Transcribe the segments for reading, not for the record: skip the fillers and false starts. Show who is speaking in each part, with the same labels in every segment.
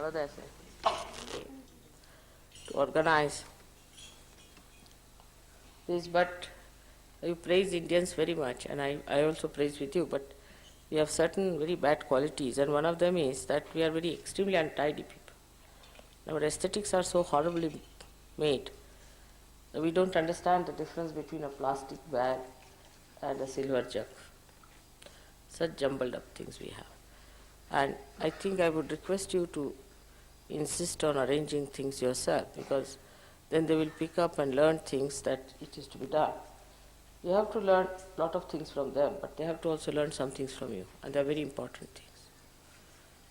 Speaker 1: what do they say? To organize this, but you praise Indians very much, and I also praise with you, but we have certain very bad qualities, and one of them is that we are very extremely untidy people. Our aesthetics are so horribly made that we don't understand the difference between a plastic bag and a silver jug. Such jumbled up things we have. And I think I would request you to insist on arranging things yourself, because then they will pick up and learn things that it is to be done. You have to learn a lot of things from them, but they have to also learn some things from you, and they are very important things.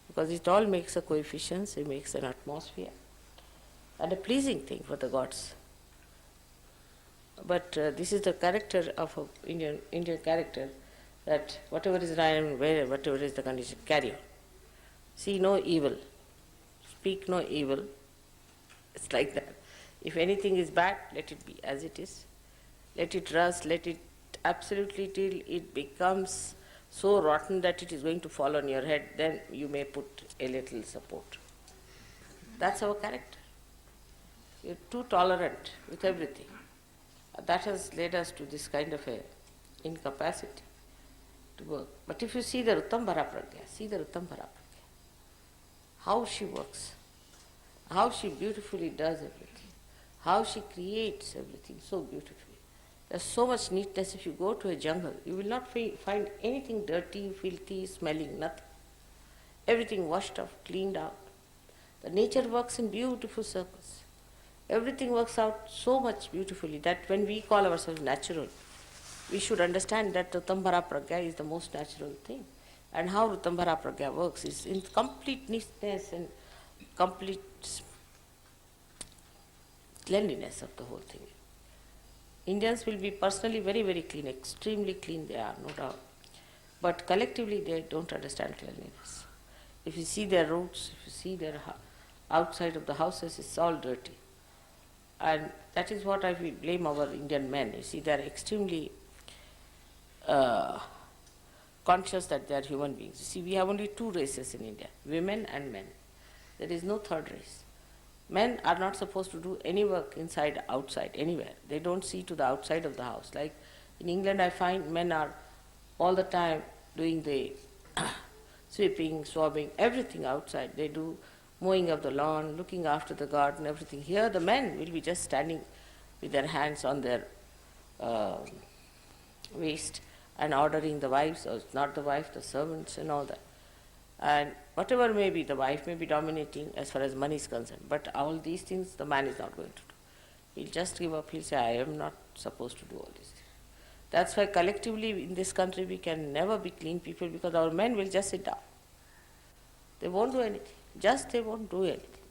Speaker 1: Because it all makes a coefficient, it makes an atmosphere, and a pleasing thing for the gods. But this is the character of an Indian character, that whatever is right, whatever is the condition, carry on. See no evil, speak no evil. It's like that. If anything is bad, let it be as it is. Let it rust, let it absolutely till it becomes so rotten that it is going to fall on your head, then you may put a little support. That's our character. We're too tolerant with everything. That has led us to this kind of a incapacity to work. But if you see the Rutambara Pragya, see the Rutambara Pragya, how she works, how she beautifully does everything, how she creates everything so beautifully. There's so much neatness. If you go to a jungle, you will not find anything dirty, filthy, smelling, nothing. Everything washed off, cleaned out. The nature works in beautiful circles. Everything works out so much beautifully that when we call ourselves natural, we should understand that Rutambara Pragya is the most natural thing. And how Rutambara Pragya works is in complete neatness and complete cleanliness of the whole thing. Indians will be personally very, very clean, extremely clean they are, no doubt. But collectively they don't understand cleanliness. If you see their roads, if you see their outside of the houses, it's all dirty. And that is what I will blame our Indian men. You see, they are extremely conscious that they are human beings. You see, we have only two races in India, women and men. There is no third race. Men are not supposed to do any work inside, outside, anywhere. They don't see to the outside of the house. Like in England, I find men are all the time doing the sweeping, swabbing, everything outside. They do mowing of the lawn, looking after the garden, everything. Here the men will be just standing with their hands on their waist and ordering the wives, or not the wife, the servants and all that. And whatever may be, the wife may be dominating as far as money is concerned, but all these things the man is not going to do. He'll just give up, he'll say, I am not supposed to do all these things. That's why collectively in this country we can never be clean people, because our men will just sit down. They won't do anything, just they won't do anything.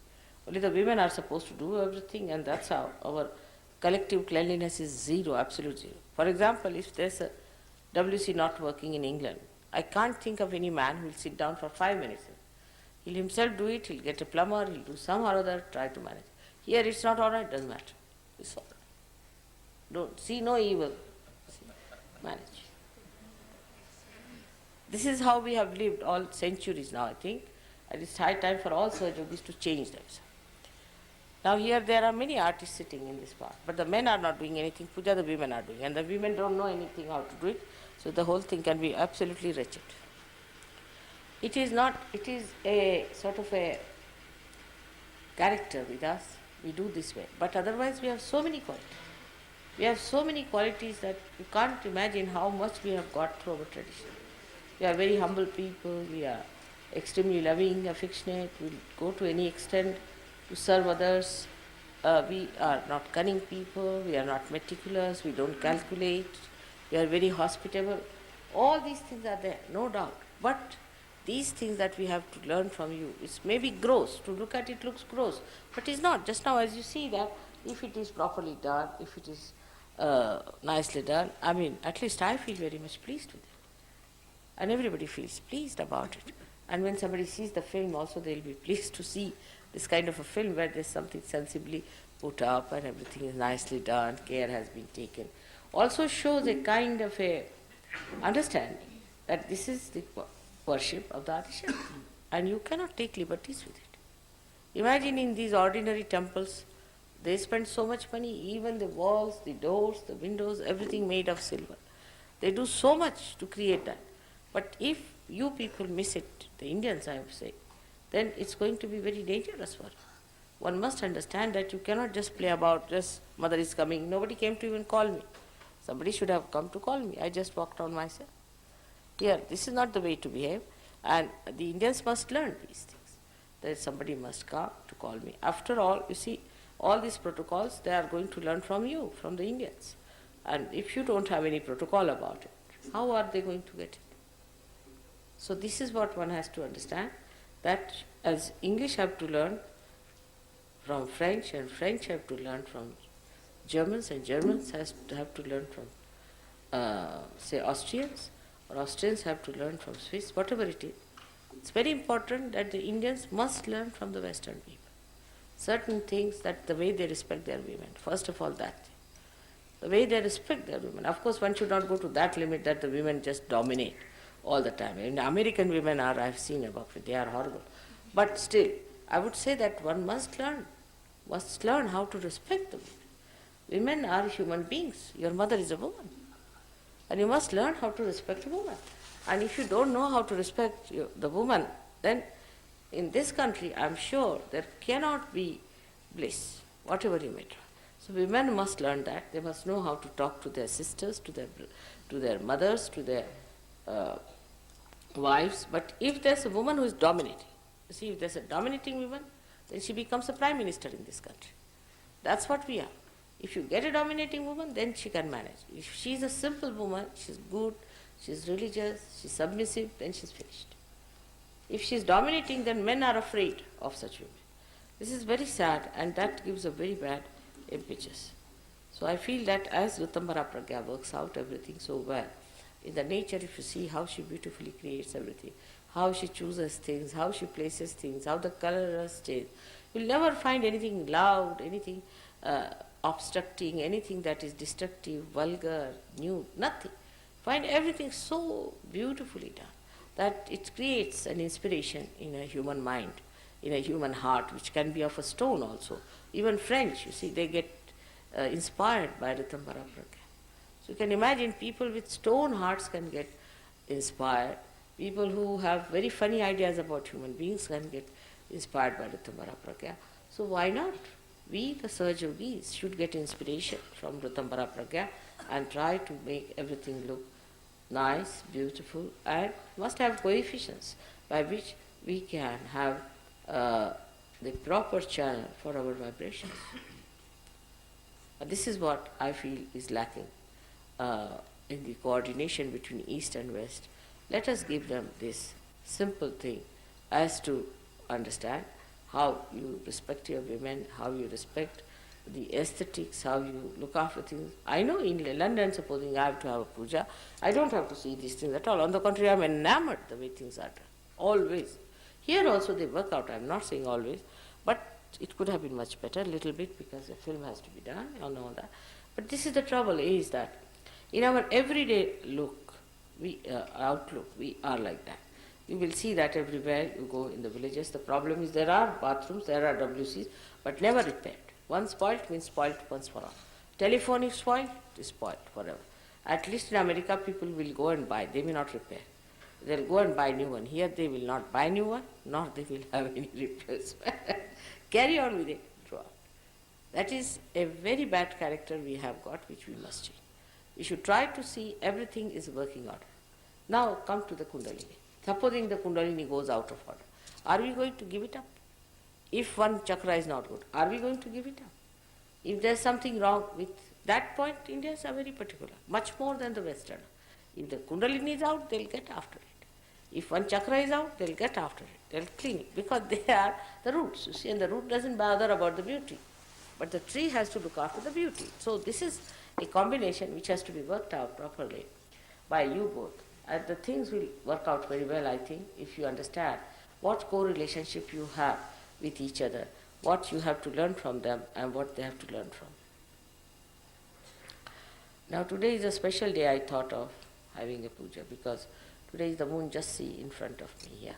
Speaker 1: Only the women are supposed to do everything, and that's how our collective cleanliness is zero, absolute zero. For example, if there's a WC not working in England, I can't think of any man who will sit down for 5 minutes. He'll himself do it, he'll get a plumber, he'll do some or other, try to manage. Here it's not all right, doesn't matter. It's all right. Don't see no evil. Manage. This is how we have lived all centuries now, I think. And it's high time for all surgeries to change themselves. Now here there are many artists sitting in this part, but the men are not doing anything, puja the women are doing, and the women don't know anything how to do it, so the whole thing can be absolutely wretched. It is not, it is a sort of a character with us, we do this way, but otherwise we have so many qualities. We have so many qualities that you can't imagine how much we have got through our tradition. We are very humble people, we are extremely loving, affectionate, we go to any extent to serve others. We are not cunning people, we are not meticulous, we don't calculate, we are very hospitable. All these things are there, no doubt. But these things that we have to learn from you, it's maybe gross. To look at it looks gross, but it's not. Just now as you see that, if it is properly done, if it is nicely done, I mean, at least I feel very much pleased with it. And everybody feels pleased about it. And when somebody sees the film also, they'll be pleased to see this kind of a film where there's something sensibly put up and everything is nicely done, care has been taken. Also shows a kind of a understanding that this is the worship of the Adishakti, and you cannot take liberties with it. Imagine in these ordinary temples, they spend so much money, even the walls, the doors, the windows, everything made of silver. They do so much to create that. But if you people miss it, the Indians I would say, then it's going to be very dangerous for you. One must understand that you cannot just play about, just mother is coming. Nobody came to even call me. Somebody should have come to call me. I just walked on myself. Here, this is not the way to behave. And the Indians must learn these things. That somebody must come to call me. After all, you see, all these protocols, they are going to learn from you, from the Indians. And if you don't have any protocol about it, how are they going to get it? So this is what one has to understand, that as English have to learn from French, and French have to learn from Germans, and Germans have to learn from, say, Austrians, or Austrians have to learn from Swiss, whatever it is. It's very important that the Indians must learn from the Western people. Certain things, that the way they respect their women, first of all that thing. The way they respect their women. Of course, one should not go to that limit that the women just dominate all the time. And American women are, I've seen about it, they are horrible. But still, I would say that one must learn how to respect the women. Women are human beings. Your mother is a woman. And you must learn how to respect a woman. And if you don't know how to respect the woman, then in this country, I'm sure there cannot be bliss, whatever you may try. So women must learn that. They must know how to talk to their sisters, to their mothers, to their wives. But if there's a woman who is dominating, you see, if there's a dominating woman, then she becomes a prime minister in this country. That's what we are. If you get a dominating woman, then she can manage. If she's a simple woman, she's good, she's religious, she's submissive, then she's finished. If she's dominating, then men are afraid of such women. This is very sad, and that gives a very bad impetus. So I feel that as Ritambara Pragya works out everything so well, in the nature, if you see how she beautifully creates everything, how she chooses things, how she places things, how the colors change, you'll never find anything loud, anything obstructing, anything that is destructive, vulgar, nude, nothing. Find everything so beautifully done that it creates an inspiration in a human mind, in a human heart, which can be of a stone also. Even French, you see, they get inspired by Ritambara Pragya. So you can imagine people with stone hearts can get inspired. People who have very funny ideas about human beings can get inspired by Ritambara Pragya. So why not? We, the Sahaj yogis, should get inspiration from Ritambara Pragya and try to make everything look nice, beautiful, and must have coefficients by which we can have the proper channel for our vibrations. This is what I feel is lacking in the coordination between East and West. Let us give them this simple thing as to understand how you respect your women, how you respect the aesthetics, how you look after things. I know in London, supposing I have to have a puja, I don't have to see these things at all. On the contrary, I'm enamored the way things are done, always. Here also they work out, I'm not saying always, but it could have been much better, a little bit, because the film has to be done and all that. But this is the trouble, is that in our everyday look, outlook, we are like that. You will see that everywhere you go in the villages. The problem is there are bathrooms, there are WCs, but never repaired. One spoilt means spoilt once for all. Telephone is spoiled, it is spoiled forever. At least in America, people will go and buy, they may not repair. They'll go and buy new one. Here they will not buy new one, nor they will have any repairs. Carry on with it throughout. That is a very bad character we have got, which we must change. We should try to see everything is working order. Now come to the Kundalini. Supposing the Kundalini goes out of order, are we going to give it up? If one chakra is not good, are we going to give it up? If there is something wrong with that point, Indians are very particular, much more than the Western. If the Kundalini is out, they'll get after it. If one chakra is out, they'll get after it. They'll clean it, because they are the roots, you see, and the root doesn't bother about the beauty. But the tree has to look after the beauty. So this is a combination which has to be worked out properly by you both. And the things will work out very well, I think, if you understand what co-relationship you have with each other, what you have to learn from them and what they have to learn from. Now today is a special day I thought of having a puja, because today is the moon just see in front of me here.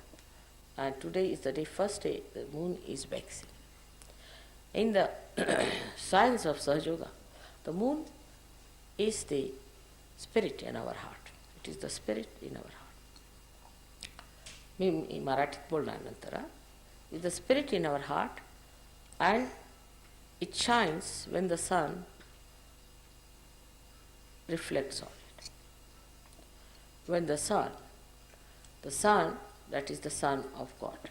Speaker 1: And today is the day, first day, the moon is waxing. In the science of Sahaj Yoga, the moon is the spirit in our heart. It is the spirit in our heart. मी मराठीत बोलणार नंतर. Is the spirit in our heart, and it shines when the sun reflects on it. When the sun, that is the Son of God,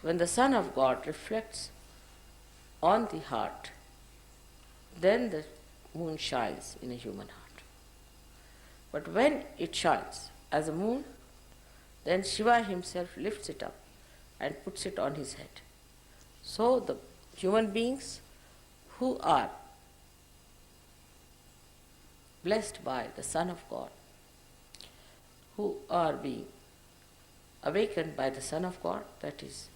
Speaker 1: when the Son of God reflects on the heart, then the moon shines in a human heart. But when it shines as a moon, then Shiva himself lifts it up and puts it on his head. So the human beings who are blessed by the Son of God, who are being awakened by the Son of God, that is,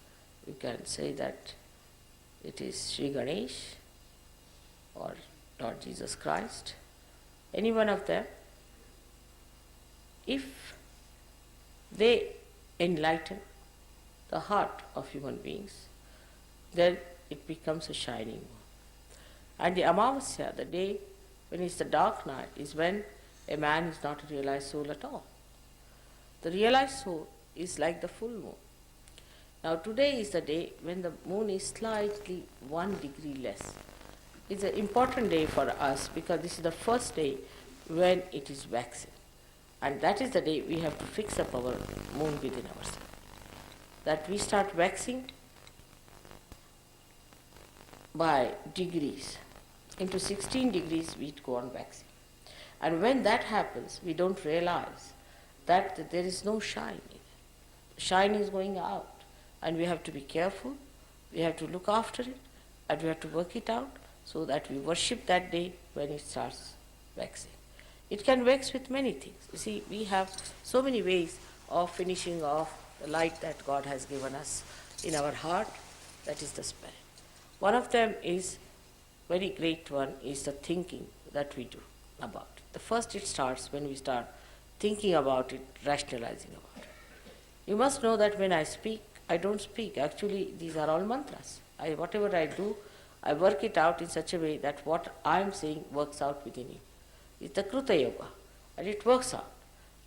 Speaker 1: you can say that it is Sri Ganesh or Lord Jesus Christ, any one of them, if they enlighten the heart of human beings, then it becomes a shining moon. And the Amavasya, the day when it's the dark night, is when a man is not a realized soul at all. The realized soul is like the full moon. Now today is the day when the moon is slightly 1 degree less. It's an important day for us because this is the first day when it is waxing. And that is the day we have to fix up our moon within ourselves. That we start waxing by degrees. Into 16 degrees we go on waxing. And when that happens, we don't realize that there is no shine in it. Shine is going out. And we have to be careful, we have to look after it, and we have to work it out so that we worship that day when it starts waxing. It can wax with many things. You see, we have so many ways of finishing off the light that God has given us in our heart, that is the spirit. One of them is, very great one, is the thinking that we do about it. The first it starts when we start thinking about it, rationalizing about it. You must know that when I speak, I don't speak. Actually, these are all mantras. Whatever I do, I work it out in such a way that what I am saying works out within you. It's the Kruta Yoga, and it works out.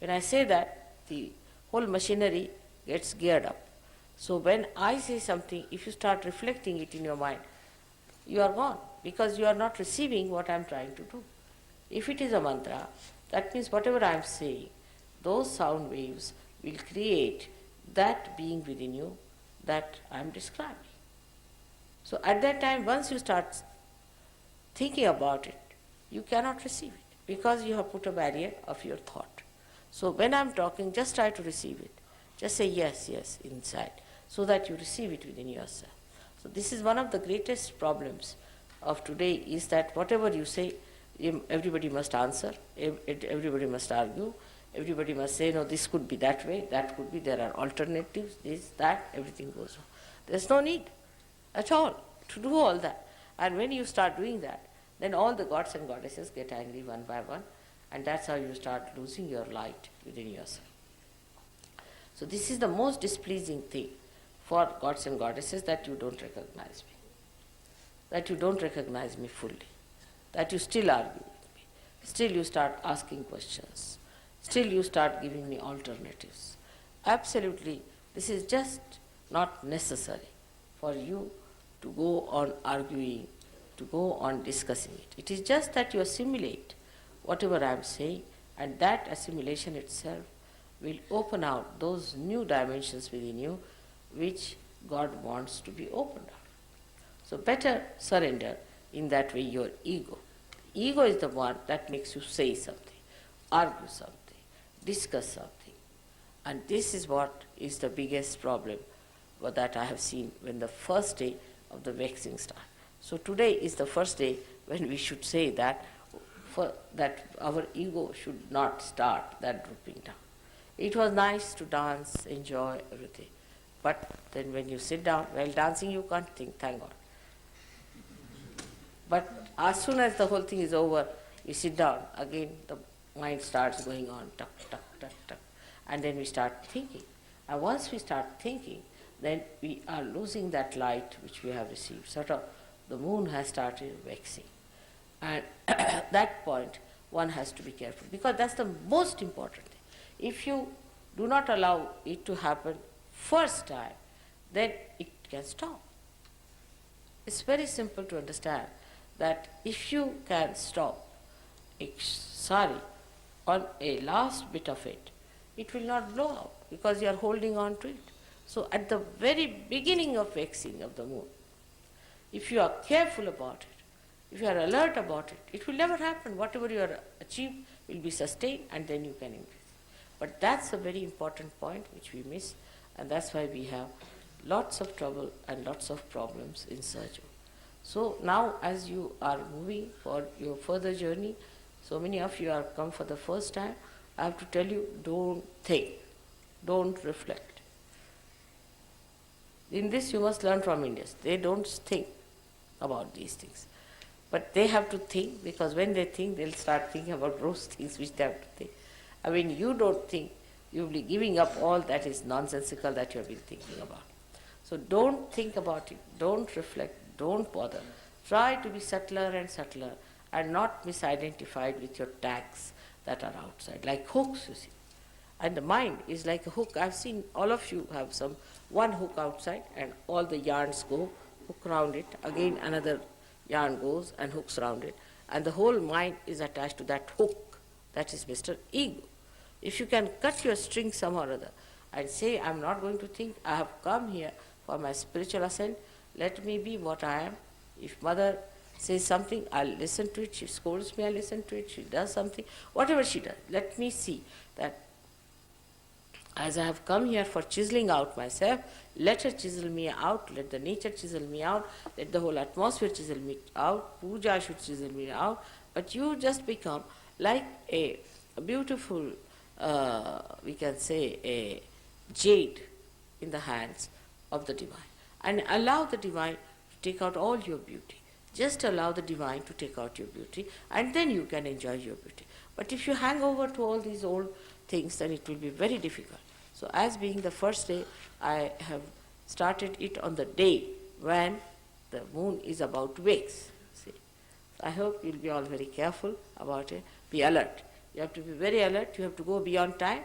Speaker 1: When I say that, the whole machinery gets geared up. So when I say something, if you start reflecting it in your mind, you are gone, because you are not receiving what I am trying to do. If it is a mantra, that means whatever I am saying, those sound waves will create that being within you that I am describing. So at that time, once you start thinking about it, you cannot receive it because you have put a barrier of your thought. So when I am talking, just try to receive it. Just say yes, yes inside, so that you receive it within yourself. So this is one of the greatest problems of today, is that whatever you say, everybody must answer, everybody must argue, everybody must say, no, this could be that way, that could be, there are alternatives, this, that, everything goes on. There's no need at all to do all that. And when you start doing that, then all the gods and goddesses get angry one by one, and that's how you start losing your light within yourself. So this is the most displeasing thing for gods and goddesses, that you don't recognize me, that you don't recognize me fully, that you still argue with me, still you start asking questions, still you start giving me alternatives. Absolutely, this is just not necessary for you to go on arguing, to go on discussing it. It is just that you assimilate whatever I am saying, and that assimilation itself will open out those new dimensions within you which God wants to be opened out. So better surrender in that way your ego. Ego is the one that makes you say something, argue something, discuss something. And this is what is the biggest problem that I have seen when the first day of the waxing starts. So today is the first day when we should say that, that our ego should not start that drooping down. It was nice to dance, enjoy everything. But then when you sit down, while dancing you can't think, thank God. But as soon as the whole thing is over, you sit down, again the mind starts going on, tuck, tuck, tuck, tuck. And then we start thinking. And once we start thinking, then we are losing that light which we have received. Sort of the moon has started waxing. And that point one has to be careful, because that's the most important thing. If you do not allow it to happen first time, then it can stop. It's very simple to understand that if you can stop sari on a last bit of it, it will not blow out because you are holding on to it. So at the very beginning of waxing of the moon, if you are careful about it, if you are alert about it, it will never happen. Whatever you are achieved will be sustained, and then you can increase. But that's a very important point which we miss, and that's why we have lots of trouble and lots of problems in Sahaj. So now as you are moving for your further journey, so many of you are come for the first time, I have to tell you, don't think, don't reflect. In this you must learn from Indians. They don't think about these things. But they have to think, because when they think, they'll start thinking about those things which they have to think. And when you don't think, you'll be giving up all that is nonsensical that you have been thinking about. So don't think about it, don't reflect, don't bother. Try to be subtler and subtler and not misidentified with your tags that are outside, like hooks, you see. And the mind is like a hook. I've seen all of you have one hook outside, and all the yarns go, hook round it, again another yarn goes and hooks round it, and the whole mind is attached to that hook. That is Mr. Ego. If you can cut your string somehow or other and say, I'm not going to think, I have come here for my spiritual ascent, let me be what I am. If mother says something, I'll listen to it. She scolds me, I'll listen to it. She does something, whatever she does, let me see that as I have come here for chiseling out myself, let her chisel me out, let the nature chisel me out, let the whole atmosphere chisel me out, puja should chisel me out, but you just become like a beautiful, we can say, a jade in the hands of the divine. And allow the divine to take out all your beauty. Just allow the divine to take out your beauty, and then you can enjoy your beauty. But if you hang over to all these old things, then it will be very difficult. So as being the first day, I have started it on the day when the moon is about to wax. See? So I hope you'll be all very careful about it. Be alert. You have to be very alert. You have to go beyond time.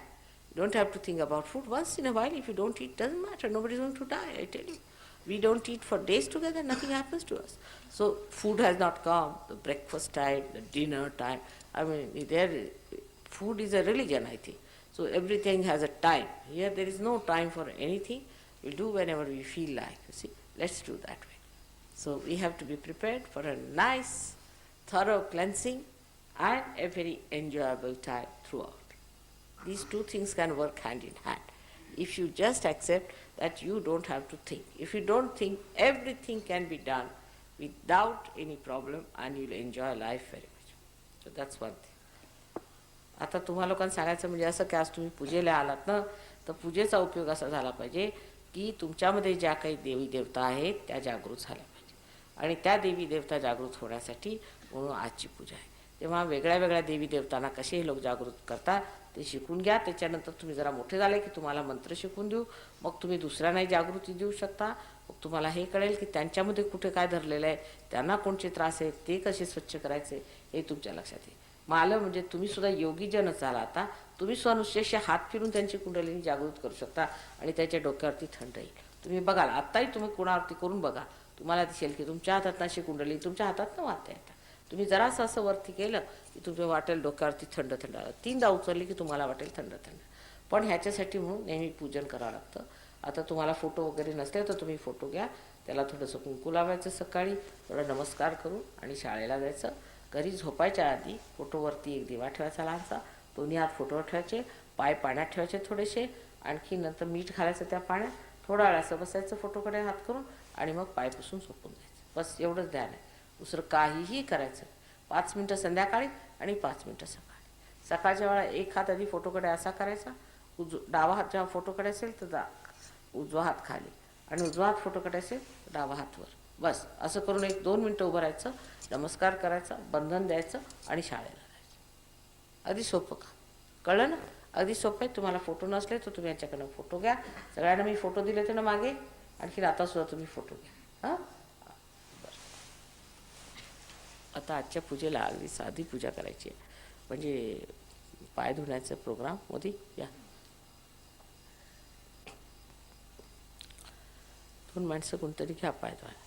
Speaker 1: You don't have to think about food. Once in a while, if you don't eat, doesn't matter. Nobody's going to die, I tell you. We don't eat for days together, nothing happens to us. So food has not come, the breakfast time, the dinner time. I mean, food is a religion, I think. So everything has a time. Here there is no time for anything. We'll do whenever we feel like. You see, let's do that way. So we have to be prepared for a nice, thorough cleansing and a very enjoyable time throughout. These two things can work hand in hand. If you just accept that you don't have to think. If you don't think, everything can be done without any problem, and you'll enjoy life very much. So that's one thing. आता तुम्हा लोकांना सांगायचं म्हणजे असं की आज तुम्ही पूजेला आलात ना, तर पूजेचा उपयोग असा झाला पाहिजे की तुमच्यामध्ये ज्या काही देवी देवता आहेत त्या जागृत झाल्या पाहिजे, आणि त्या देवी देवता जागृत होण्यासाठी म्हणून आजची पूजा आहे. तेव्हा वेगळ्या वेगळ्या देवी देवतांना कसे लोक जागृत करतात ते शिकून घ्या. त्याच्यानंतर तुम्ही जरा मोठे झाले की तुम्हाला मंत्र शिकून देऊ, मग तुम्ही दुसऱ्यांनाही जागृती देऊ शकता. मग तुम्हाला हे कळेल की त्यांच्यामध्ये कुठे काय धरलेलं आहे, त्यांना कोणते त्रास आहेत, ते कसे स्वच्छ करायचे हे तुमच्या लक्षात येईल. मग आलं म्हणजे तुम्ही सुद्धा योगीजनच झाला. आता तुम्ही स्वनुष्यशी हात फिरून त्यांची कुंडलिनी जागृत करू शकता आणि त्याच्या डोक्यावरती थंड येईल. तुम्ही बघाल, आत्ताही तुम्ही कोणावरती करून बघा, तुम्हाला दिसेल की तुमच्या हातात अशी कुंडली तुमच्या हातात न वाहता येतात. तुम्ही जरासं असं वरती केलं की तुम्ही वाटेल डोक्यावरती थंड थंड आलं. 3दा उचलली की तुम्हाला वाटेल थंड थंड. पण ह्याच्यासाठी म्हणून नेहमी पूजन करावं लागतं. आता तुम्हाला फोटो वगैरे नसले तर तुम्ही फोटो घ्या, त्याला थोडंसं कुंकू लावायचं सकाळी, थोडं नमस्कार करून आणि शाळेला जायचं. घरी झोपायच्या आधी फोटोवरती एक दिवा ठेवायचा लहानसा, दोन्ही हात फोटोवर ठेवायचे, पाय पाण्यात ठेवायचे थोडेसे, आणखी नंतर मीठ घालायचं त्या पाण्यात, थोडा वेळ असं बसायचं फोटोकडे हात करून, आणि मग पाय पुसून झोपून जायचं. बस एवढंच ध्यान आहे, दुसरं काहीही करायचं. 5 मिनटं संध्याकाळी आणि 5 मिनटं सकाळी. सकाळच्या वेळा एक हात आधी फोटोकडे असा करायचा, डावा हात जेव्हा फोटोकडे असेल तर उजवा हात खाली, आणि उजवा हात फोटोकडे असेल तर डावा हात वर. बस असं करून 1-2 मिनटं उभं राहायचं, नमस्कार करायचा, बंधन द्यायचं आणि शाळेला जायचं. अगदी सोपं का? कळलं ना? अगदी सोपं आहे. तुम्हाला फोटो नसले तर तुम्ही यांच्याकडनं फोटो घ्या. सगळ्यांना मी फोटो दिले होते ना मागे, आणखी आतासुद्धा तुम्ही फोटो घ्या. हां, आता आजच्या पूजेला अगदी साधी पूजा करायची आहे, म्हणजे पाय धुण्याचा प्रोग्राम. मोदी या, 2 माणसं कोणतरी घ्या पाय धुवायला.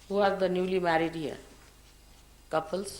Speaker 1: Who are the newly married here? Couples?